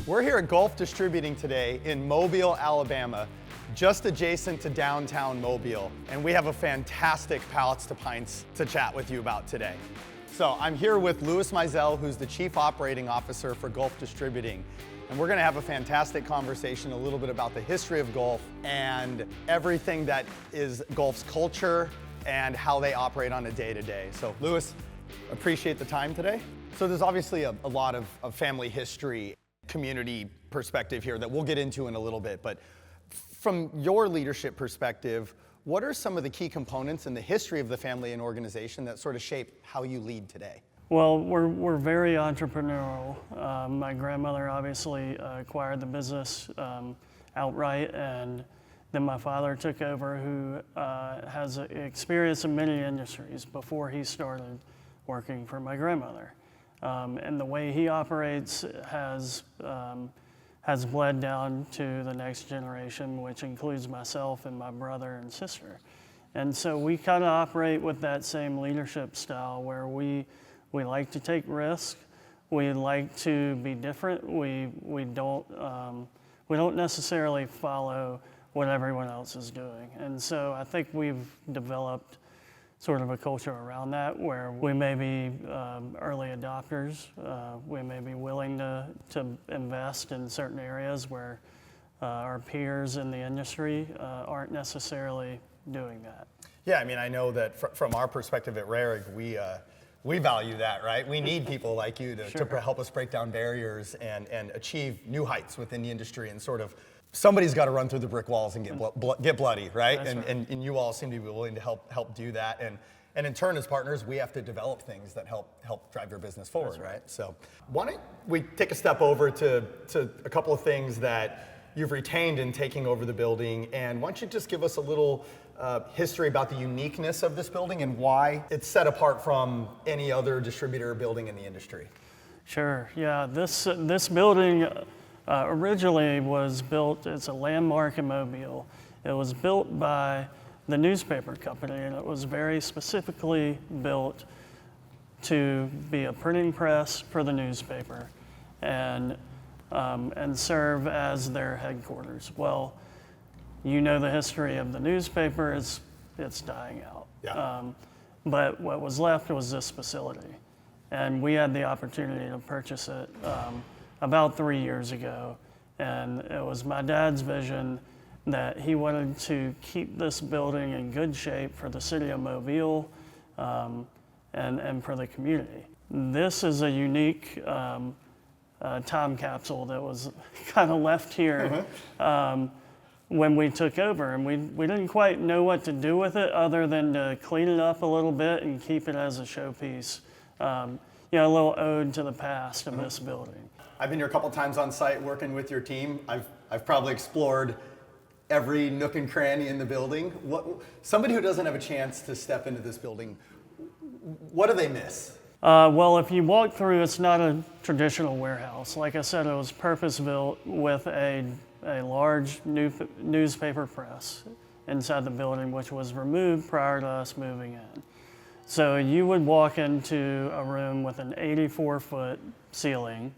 We're here at Golf Distributing today in Mobile, Alabama, just adjacent to downtown Mobile. And we have a fantastic Pallets to Pints to chat with you about today. So I'm here with Louis Maisel, who's the Chief Operating Officer for Golf Distributing. And we're gonna have a fantastic conversation a little bit about the history of golf and everything that is golf's culture and how they operate on a day-to-day. So Louis, appreciate the time today. So there's obviously a lot of family history, community perspective here that we'll get into in a little bit, but from your leadership perspective, what are some of the key components in the history of the family and organization that sort of shape how you lead today? Well, we're very entrepreneurial. My grandmother obviously acquired the business outright, and then my father took over, who has experience in many industries before he started working for my grandmother. And the way he operates has bled down to the next generation, which includes myself and my brother and sister. And so we kind of operate with that same leadership style where we like to take risks. We like to be different. We don't necessarily follow what everyone else is doing. And so I think we've developed sort of a culture around that where we may be early adopters. We may be willing to invest in certain areas where our peers in the industry aren't necessarily doing that. Yeah, I mean, I know that from our perspective at Rehrig, we value that, right? We need people like you to help us break down barriers and achieve new heights within the industry, and sort of somebody's got to run through the brick walls and get bloody, right? And you all seem to be willing to help do that. And in turn, as partners, we have to develop things that help drive your business forward, right? So why don't we take a step over to a couple of things that you've retained in taking over the building, and why don't you just give us a little history about the uniqueness of this building and why it's set apart from any other distributor building in the industry? Sure, yeah, this building originally was built, it's a landmark in Mobile. It was built by the newspaper company, and it was very specifically built to be a printing press for the newspaper and serve as their headquarters. Well, you know the history of the newspaper, it's dying out. Yeah. But what was left was this facility. And we had the opportunity to purchase it about 3 years ago. And it was my dad's vision that he wanted to keep this building in good shape for the city of Mobile and for the community. This is a unique time capsule that was kind of left here when we took over, and we didn't quite know what to do with it other than to clean it up a little bit and keep it as a showpiece. A little ode to the past of this building. I've been here a couple times on site working with your team. I've probably explored every nook and cranny in the building. Somebody who doesn't have a chance to step into this building, what do they miss? Well, if you walk through, it's not a traditional warehouse. Like I said, it was purpose-built with a large newspaper press inside the building, which was removed prior to us moving in. So you would walk into a room with an 84-foot ceiling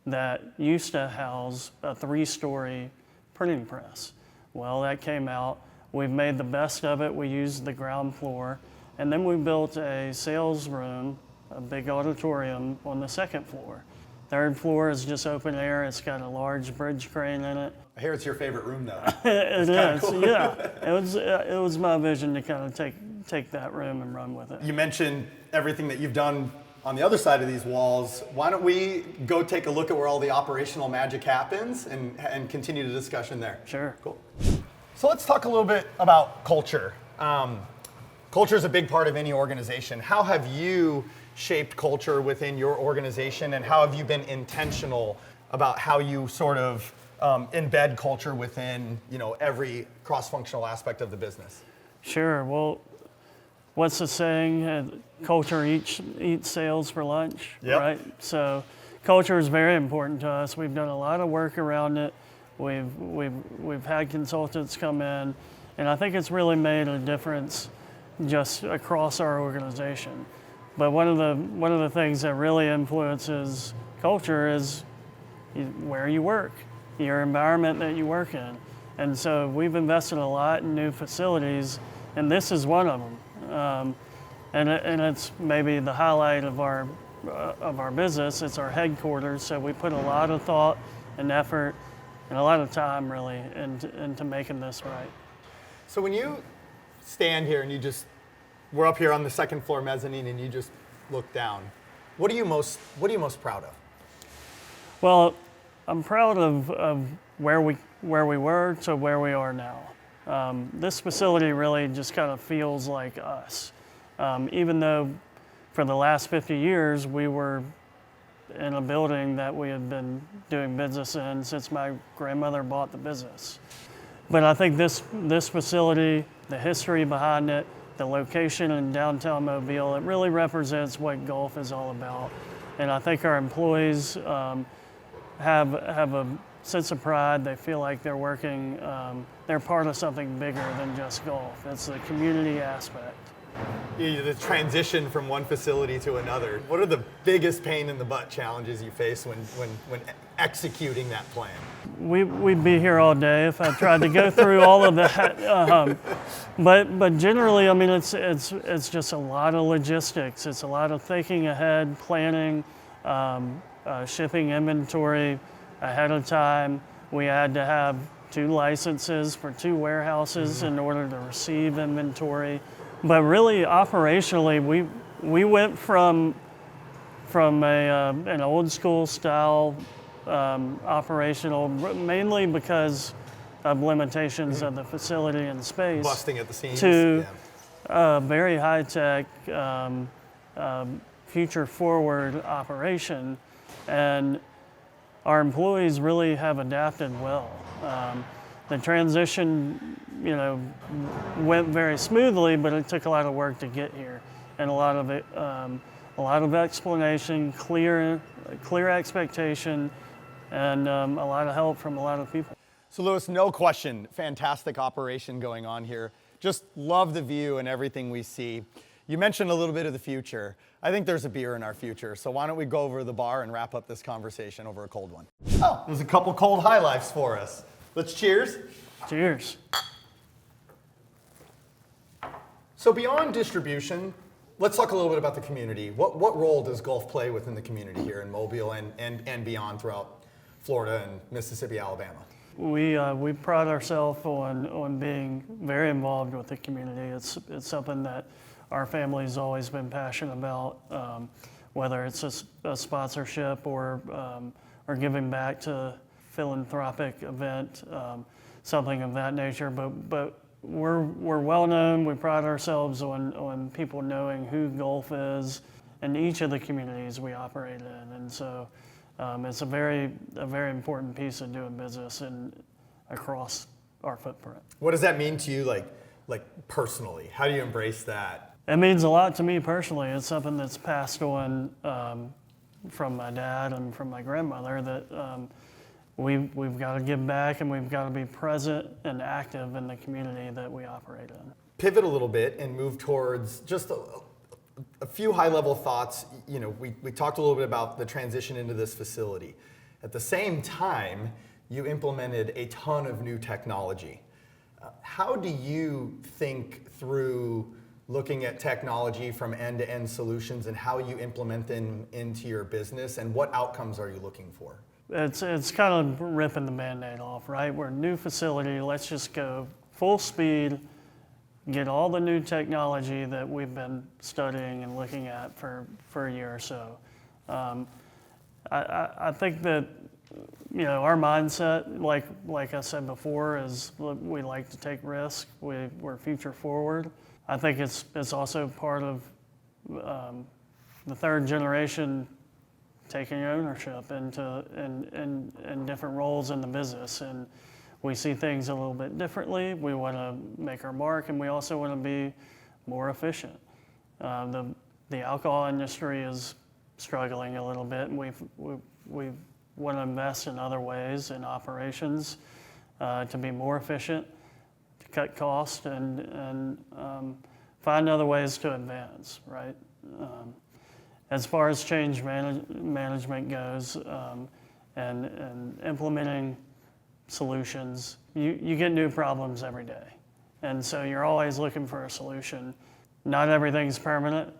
that used to house a 3-story printing press. Well, that came out. We've made the best of it. We used the ground floor, and then we built a sales room, a big auditorium on the second floor. Third floor is just open air. It's got a large bridge crane in it. I hear it's your favorite room, though. It is, cool. Yeah. It was my vision to kind of take that room and run with it. You mentioned everything that you've done on the other side of these walls. Why don't we go take a look at where all the operational magic happens and continue the discussion there? Sure. Cool. So let's talk a little bit about culture. Culture is a big part of any organization. How have you shaped culture within your organization, and how have you been intentional about how you sort of embed culture within every cross-functional aspect of the business? Sure. Well, what's the saying? Culture eats sales for lunch, right? So culture is very important to us. We've done a lot of work around it. We've had consultants come in, and I think it's really made a difference just across our organization. But one of the things that really influences culture is where you work, your environment that you work in. And so we've invested a lot in new facilities, and this is one of them. And it's maybe the highlight of our business. It's our headquarters, so we put a lot of thought and effort and a lot of time really into making this right. So when you stand here and we're up here on the second floor mezzanine and you just look down, what are you most proud of? Well, I'm proud of where we were to where we are now. This facility really just kind of feels like us. Even though for the last 50 years we were in a building that we had been doing business in since my grandmother bought the business. But I think this facility, the history behind it, the location in downtown Mobile, it really represents what golf is all about. And I think our employees have a sense of pride. They feel like they're working, they're part of something bigger than just golf. It's the community aspect. The transition from one facility to another. What are the biggest pain in the butt challenges you face when executing that plan? We'd be here all day if I tried to go through all of that. But generally, I mean, it's just a lot of logistics. It's a lot of thinking ahead, planning, shipping inventory ahead of time. We had to have 2 licenses for 2 warehouses in order to receive inventory. But really, operationally, we went from an old school style operational, mainly because of limitations of the facility and space, busting at the seams, to very high tech, future forward operation, and our employees really have adapted well. The transition, went very smoothly, but it took a lot of work to get here, and a lot of explanation, clear expectation, and a lot of help from a lot of people. So Louis, no question, fantastic operation going on here. Just love the view and everything we see. You mentioned a little bit of the future. I think there's a beer in our future, so why don't we go over to the bar and wrap up this conversation over a cold one. Oh, there's a couple cold high lifes for us. Let's cheers. Cheers. So beyond distribution, let's talk a little bit about the community. What role does golf play within the community here in Mobile and beyond throughout Florida and Mississippi, Alabama? We pride ourselves on being very involved with the community. It's something that our family's always been passionate about, whether it's a sponsorship or giving back to philanthropic event, something of that nature. But we're well known. We pride ourselves on people knowing who golf is in each of the communities we operate in, and so it's a very important piece of doing business and across our footprint. What does that mean to you, like personally? How do you embrace that? It means a lot to me personally. It's something that's passed on from my dad and from my grandmother, that we've got to give back and we've got to be present and active in the community that we operate in. Pivot a little bit and move towards just a few high-level thoughts. We talked a little bit about the transition into this facility. At the same time, you implemented a ton of new technology. How do you think through looking at technology from end-to-end solutions and how you implement them into your business, and what outcomes are you looking for? It's kind of ripping the Band-Aid off, right? We're a new facility, let's just go full speed, get all the new technology that we've been studying and looking at for a year or so. I think that our mindset, like I said before, is we like to take risks. We're future forward. I think it's also part of the third generation taking ownership in different roles in the business, and we see things a little bit differently. We want to make our mark, and we also want to be more efficient. The alcohol industry is struggling a little bit, and we want to invest in other ways in operations to be more efficient, to cut costs, and find other ways to advance, right? As far as change management goes, and implementing solutions. You get new problems every day. And so you're always looking for a solution. Not everything's permanent.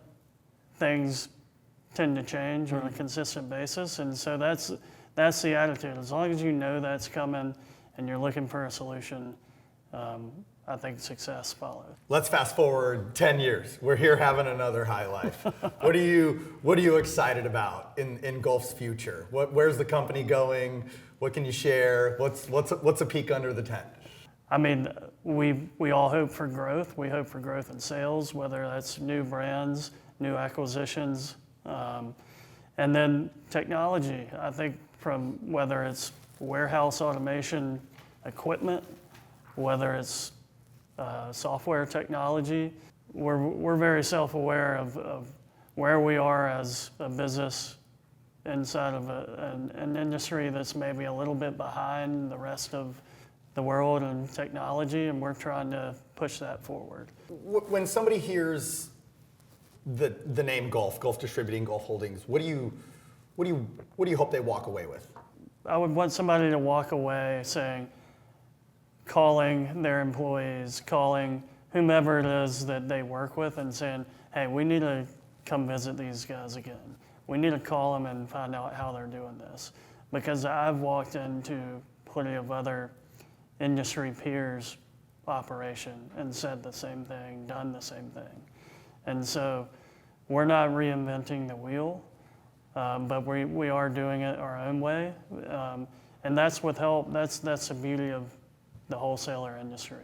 Things tend to change on a consistent basis. And so that's the attitude. As long as you know that's coming and you're looking for a solution, I think success follows. Let's fast forward 10 years. We're here having another high life. What are you excited about in Gulf's future? Where's the company going? What can you share? What's a peek under the tent? I mean, we all hope for growth. We hope for growth in sales, whether that's new brands, new acquisitions, and then technology. I think from whether it's warehouse automation equipment, whether it's software technology, we're very self-aware of where we are as a business inside of an industry that's maybe a little bit behind the rest of the world in technology, and we're trying to push that forward. When somebody hears the name Gulf Distributing, Gulf Holdings, what do you hope they walk away with? I would want somebody to walk away saying, calling their employees, calling whomever it is that they work with and saying, hey, we need to come visit these guys again. We need to call them and find out how they're doing this. Because I've walked into plenty of other industry peers' operation and said the same thing, done the same thing. And so we're not reinventing the wheel, but we are doing it our own way. And that's with help, that's the beauty of the wholesaler industry.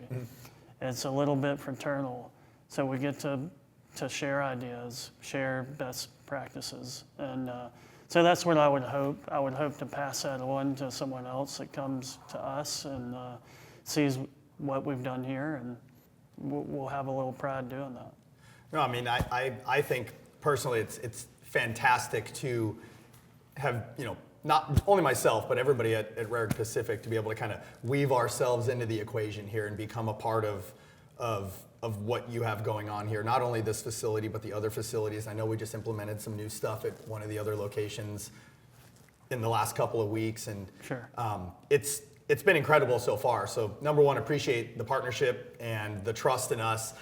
It's a little bit fraternal, so we get to share ideas, share best practices, and so that's what I would hope. I would hope to pass that on to someone else that comes to us and sees what we've done here, and we'll have a little pride doing that. No, I mean, I think personally it's fantastic to have, not only myself, but everybody at Rehrig Pacific to be able to kind of weave ourselves into the equation here and become a part of what you have going on here. Not only this facility, but the other facilities. I know we just implemented some new stuff at one of the other locations in the last couple of weeks, and Sure. It's been incredible so far. So number one, appreciate the partnership and the trust in us.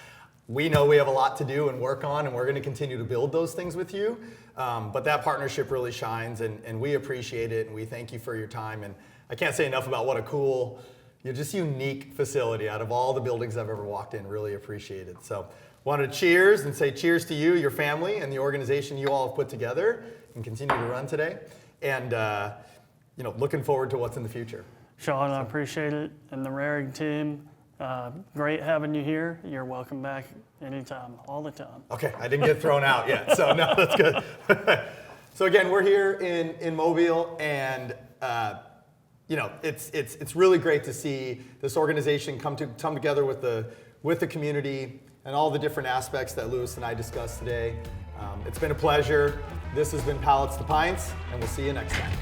We know we have a lot to do and work on, and we're going to continue to build those things with you. But that partnership really shines, and we appreciate it, and we thank you for your time. And I can't say enough about what a cool, just unique facility out of all the buildings I've ever walked in. Really appreciate it. So wanted to cheers and say cheers to you, your family, and the organization you all have put together and continue to run today. And looking forward to what's in the future. Sean, I appreciate it, and the Rehrig team. Great having you here. You're welcome back anytime, all the time. Okay, I didn't get thrown out yet, so no, that's good. So again, we're here in Mobile, and it's really great to see this organization come together with the community and all the different aspects that Louis and I discussed today. It's been a pleasure. This has been Pallets to Pints, and we'll see you next time.